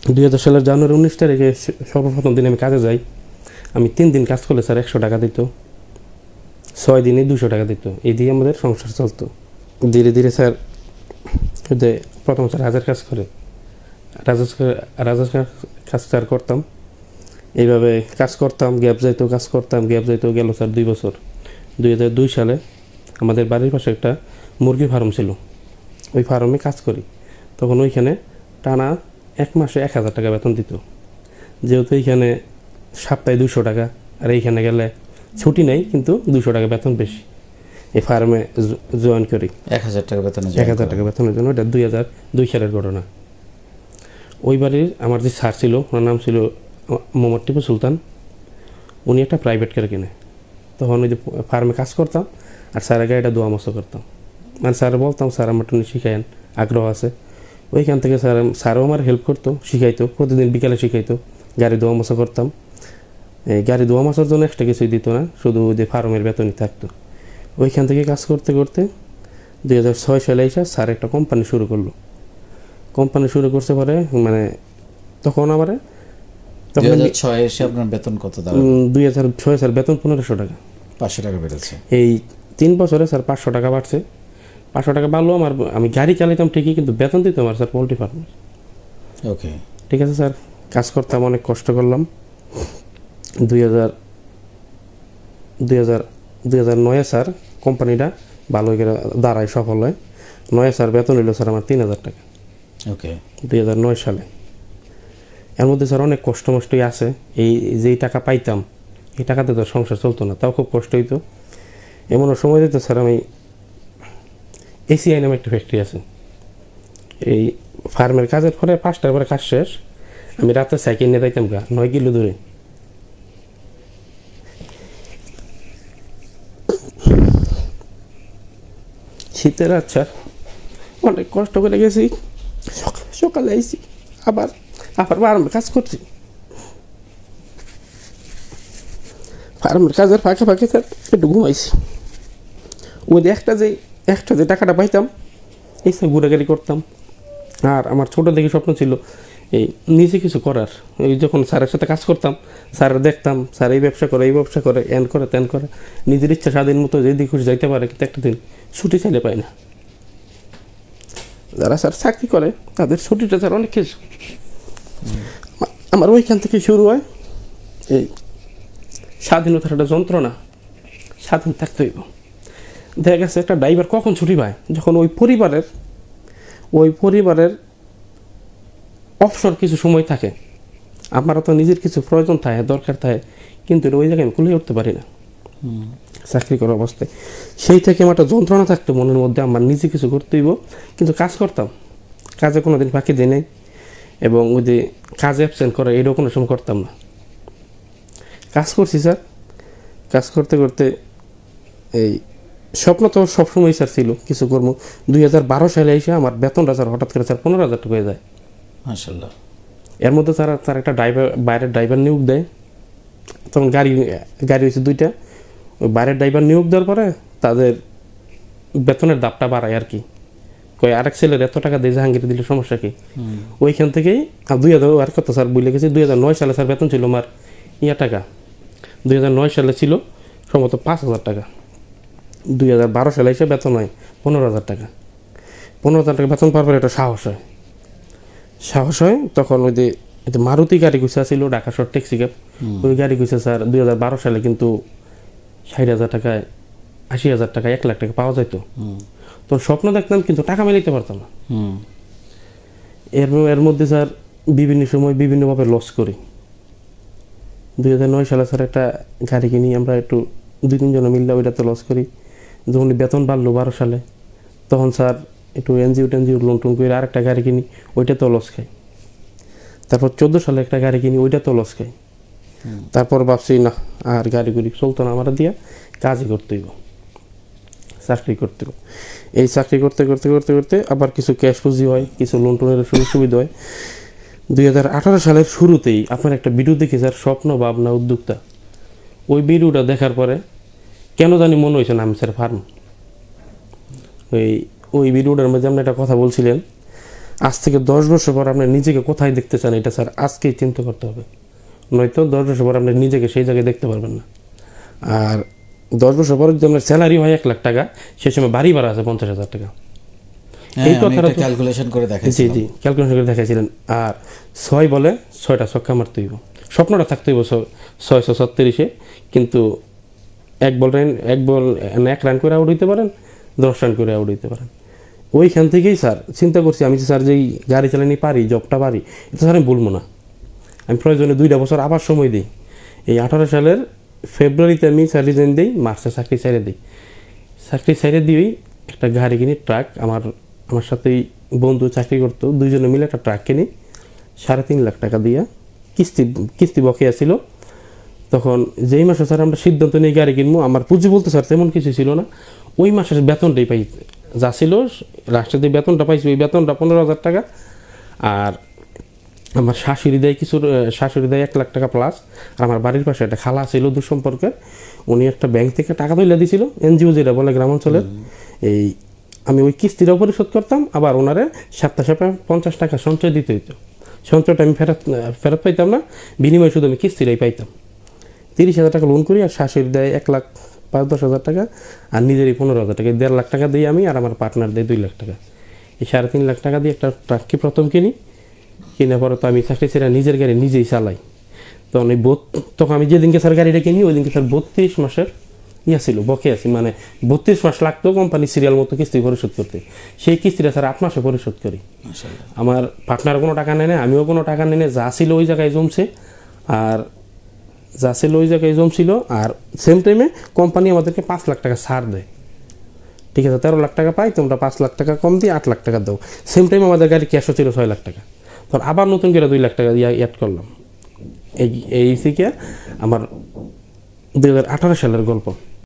2000 সালের জানুয়ারি 19 তারিখে সর্বপ্রথম দিন আমি কাজে যাই। আমি 3 দিন কাজ করলে স্যার 100 টাকা দিত, 6 দিনে 200 টাকা দিত। এই দিয়ে আমাদের সংসার চলতো। ধীরে ধীরে স্যার যে প্রথম স্যার হাজার কাজ করে রাজার কাজ স্যার করতাম। এইভাবে কাজ করতাম, গ্যাপ যাইতো, কাজ করতাম, গ্যাপ যাইতো। গেল স্যার 2 বছর। 2002 সালে আমাদের বাড়ির পাশে একটা মুরগি ফার্ম ছিল, ওই ফার্মে কাজ করি। তখন ওইখানে টানা 1 মাসে 1000 টাকা বেতন দিত। যেহেতু এইখানে সপ্তাহে 200 টাকা, আর এইখানে গেলে ছুটি নেই, কিন্তু 200 টাকা বেতন বেশি। এই ফার্মে জয়েন করি 1000 টাকা বেতন, 1000 টাকা বেতনের জন্য। এটা 2002 সালের ঘটনা। ওই বাড়ির আমার যে স্যার ছিল, ওনার নাম ছিল মোহাম্মদ টিপু সুলতান। উনি একটা প্রাইভেট কার কিনে। তখন ওই যে ফার্মে কাজ করতাম, আর স্যারের গাড়িটা দোয়া মশো করতাম। মানে স্যার বলতাম, স্যার আমার টুনি শিখায়েন, আগ্রহ আছে। ওইখান থেকে স্যারও আমার হেল্প করতো, শিখাইতো, প্রতিদিন বিকালে শিখাইতো। গাড়ি দোয়া মশা করতাম। এই গাড়ি দোয়া মশার জন্য একটা কিছুই দিত না, শুধু ওই যে ফার্মের বেতনই থাকতো। ওইখান থেকে কাজ করতে করতে 2006 সালে এসে স্যার একটা কোম্পানি শুরু করলো। কোম্পানি শুরু করতে পারে মানে তখন আমার 2006 এসে আপনার বেতন কত দাঁড়ালো? 2006 স্যার বেতন 1500 টাকা, 500 টাকা বেড়েছে। এই 3 বছরে স্যার 500 টাকা বাড়ছে। 500 টাকা বাড়লো আমার। আমি গাড়ি চালাইতাম ঠিকই, কিন্তু বেতন দিত আমার স্যার পোলট্রি ফার্মে। ওকে, ঠিক আছে স্যার, কাজ করতাম, অনেক কষ্ট করলাম। 2009 স্যার কোম্পানিটা ভালো করে দাঁড়ায়, সফল হয়। 9 স্যার বেতন হইল স্যার আমার 3000 টাকা। ওকে, 2009 সালে। এর মধ্যে স্যার অনেক কষ্ট মষ্টই আছে। যেই টাকা পাইতাম, এই টাকাতে তো সংসার চলতো না, তাও খুব কষ্ট হইতো। এমনও সময় দিত স্যার, আমি এসিআই নামে একটা ফ্যাক্টরি আছে, এই ফার্মের কাজের পরে 5টার পরে কাজ শেষ, আমি রাতে সাইকেল নিয়ে যাইতাম 9 কিলো দূরে। শীতের রাত স্যার, অনেক কষ্ট করে গেছি। সকালে আইছি, আবার ফার্মের কাজ করছি। ফার্মের কাজের ফাঁকে ফাঁকে স্যার একটু ঘুমাইছি। ওই একটা যে টাকাটা পাইতাম, এই স্যার ঘোরাঘুরি করতাম। আর আমার ছোটো থেকে স্বপ্ন ছিল এই নিজে কিছু করার। ওই যখন স্যারের সাথে কাজ করতাম, স্যারের দেখতাম, স্যার এই ব্যবসা করে, এই ব্যবসা করে, এন করে, তেন করে, নিজের ইচ্ছা স্বাধীন মতো যেদিকে খুশি যাইতে পারে। কিন্তু একটা দিন ছুটি চাইলে পায় না। যারা স্যার চাকরি করে তাদের ছুটিটা স্যার অনেক কিছু। আমার ওইখান থেকে শুরু হয় এই স্বাধীনতার একটা যন্ত্রণা। স্বাধীন থাকতে হইব। দেখা গেছে একটা ড্রাইভার কখন ছুটি পায়, যখন ওই পরিবারের অবসর কিছু সময় থাকে। আমারও তো নিজের কিছু প্রয়োজন থাকে, দরকার থাকে, কিন্তু ওই জায়গায় আমি কুলিয়ে উঠতে পারি না চাকরি করার অবস্থায়। সেই থেকে আমার একটা যন্ত্রণা থাকতো মনের মধ্যে, আমার নিজে কিছু করতে হইব। কিন্তু কাজ করতাম, কাজে কোনো দিন ফাঁকি দিই নাই। এবং ওই যে কাজে অ্যাবসেন্ট করে এটাও কোনো সময় করতাম না। কাজ করছি স্যার। কাজ করতে করতে এই স্বপ্ন তো সবসময় স্যার ছিল কিছু করবো। 2012 সালে এসে আমার বেতনটা স্যার হঠাৎ করে স্যার 15,000 টাকা হয়ে যায়। মাশাআল্লাহ। এর মধ্যে তার একটা বাইরের ড্রাইভার নিয়োগ দেয়। তখন গাড়ি হয়েছে 2টা। ওই বাইরের ড্রাইভার নিয়োগ দেওয়ার পরে তাদের বেতনের দাপটা বাড়ায় আর কি। কই আরেক ছেলের এত টাকা দিয়ে জাহাঙ্গীর দিলে সমস্যা কি। ওইখান থেকেই 2000 আর কত স্যার বলে গেছি, 2009 সালে স্যার বেতন ছিল আমার টাকা। 2009 সালে ছিল সম্ভবত 5,000 টাকা। 2012 সালে এসে বেতন হয় 15,000 টাকা। 15,000 টাকা বেতন পাওয়ার পরে একটা সাহস হয়। তখন ওই যে মারুতি গাড়ি গুছা ছিল, ঢাকা শহর ট্যাক্সি ক্যাব, ওই গাড়ি গুছা স্যার 2012 সালে কিন্তু 60,000 টাকায়, 80,000 টাকা, 1 লাখ টাকা পাওয়া যেত। তো স্বপ্ন দেখতাম, কিন্তু টাকা মেলাইতে পারতাম না। এর মধ্যে স্যার বিভিন্ন সময় বিভিন্নভাবে লস করি। 2009 সালে স্যার একটা গাড়ি কিনি আমরা, একটু 2-3 জন মিললে ওইটাতে লস করি। যখন বেতন বাড়লো 12 সালে, তখন স্যার একটু এনজিও লোন টোন করে আরেকটা গাড়ি কিনি, ওইটাতেও লস খাই। তারপর 14 সালে একটা গাড়ি কিনি, ওইটাতেও লস খাই। তারপর ভাবছি না, আর গাড়িগুড়ি চলতো না আমার দিয়া, কাজই করতে হইব, চাকরি করতে হবে। এই চাকরি করতে করতে করতে করতে আবার কিছু ক্যাশ পুঁজি হয়, কিছু লোন টোনের সুযোগ সুবিধা হয়। 2018 সালের শুরুতেই আপনার একটা ভিডিও দেখি স্যার, স্বপ্ন ভাবনা উদ্যোক্তা। ওই ভিডিওটা দেখার পরে কেন জানি মনে হয়েছে না আমি স্যার ফার্ম। ওই ভিডিওটার মধ্যে আপনি একটা কথা বলছিলেন, আজ থেকে 10 বছর পর আপনি নিজেকে কোথায় দেখতে চান এটা স্যার আজকেই চিন্তা করতে হবে, নয়তো 10 বছর পর আপনি নিজেকে সেই জায়গায় দেখতে পারবেন না। আর 10 বছর পর যদি আপনার স্যালারি হয় 1 লাখ টাকা, সেই সময় বাড়ি ভাড়া আছে 50,000 টাকা। এই কথাটা ক্যালকুলেশন করে দেখাইছি। জি ক্যালকুলেশন করে দেখাইছিলেন। আর 6 বলে 6টা ছক্কা মারতে হইব, স্বপ্নটা থাকতে হইব 636, কিন্তু এক বল 1 রান করে আউট হইতে পারেন, 10 রান করে আউট হইতে পারেন। ওইখান থেকেই স্যার চিন্তা করছি আমি যে স্যার যেই গাড়ি চালানি পারি, জবটা পারি, এটা স্যার আমি বলবো না। আমি প্রয়োজনে 2টা বছর আবার সময় দিই। এই 18 সালের ফেব্রুয়ারিতে আমি স্যার রিজাইন দিই, মার্চে চাকরি ছেড়ে দিই। চাকরি ছেড়ে দিয়েই একটা গাড়ি কিনি, ট্রাক। আমার সাথেই বন্ধু চাকরি করতো, দুইজনে মিলে একটা ট্রাক কিনি 3.5 লাখ টাকা দিয়ে। কিস্তি বকেয়া ছিল। তখন যেই মাসে স্যার আমরা সিদ্ধান্ত নিয়ে গাড়ি কিনবো, আমার পুঁজি বলতে স্যার তেমন কিছু ছিল না। ওই মাসের বেতনটাই পাই, যা ছিল লাস্টে যে বেতনটা পাইছি ওই বেতনটা 15,000 টাকা। আর আমার শাশুড়ি দেয় 1 লাখ টাকা প্লাস। আর আমার বাড়ির পাশে একটা খালা ছিল দুঃসম্পর্কের, উনি একটা ব্যাংক থেকে টাকা তুলে দিয়েছিল, এনজিও যেটা বলে গ্রাম অঞ্চলের। এই আমি ওই কিস্তিটাও পরিশোধ করতাম, আবার ওনারে সপ্তাহে 50 টাকা সঞ্চয় দিতে হইতো। সঞ্চয়টা আমি ফেরত পাইতাম না, বিনিময়ে শুধু আমি কিস্তিটাই পাইতাম। 30,000 টাকা লোন করি, আর শাশুড়ি দেয় 1,05,10,000 টাকা, আর নিজেরই 15,000 টাকা, 1.5 লাখ টাকা দিই আমি, আর আমার পার্টনার দেয় 2 লাখ টাকা। এই 3.5 লাখ টাকা দিয়ে একটা ট্রাককে প্রথম কিনি। কিনে পরে তো আমি চাকরি ছেড়ে নিজের গাড়ি নিজেই চালাই। তখন আমি যেদিনকে স্যার গাড়িটা কিনি ওই দিনকে স্যার 32 মাসের ছিল, বকে আছি, মানে 32 মাস লাগতো কোম্পানি সিরিয়াল মতো কিস্তি পরিশোধ করতে। সেই কিস্তিটা স্যার 8 মাসে পরিশোধ করি। আমার পার্টনার কোনো টাকা নেয় না, আমিও কোনো টাকা নেই না, যা ছিল ওই জায়গায় জমছে। আর সেম টাইমে কোম্পানি আমাদেরকে 5 লাখ টাকা ছাড় দেয়। ঠিক আছে, 13 লাখ টাকা পাই, তোমরা 5 লাখ টাকা কম দিয়ে 8 লাখ টাকা দাও। সেম টাইমে আমাদের গাড়ি ক্যাশও ছিল 6 লাখ টাকা। তখন আবার নতুন করে 2 লাখ টাকা দিয়ে অ্যাড করলাম। এই থেকে আমার 2018 সালের গল্প।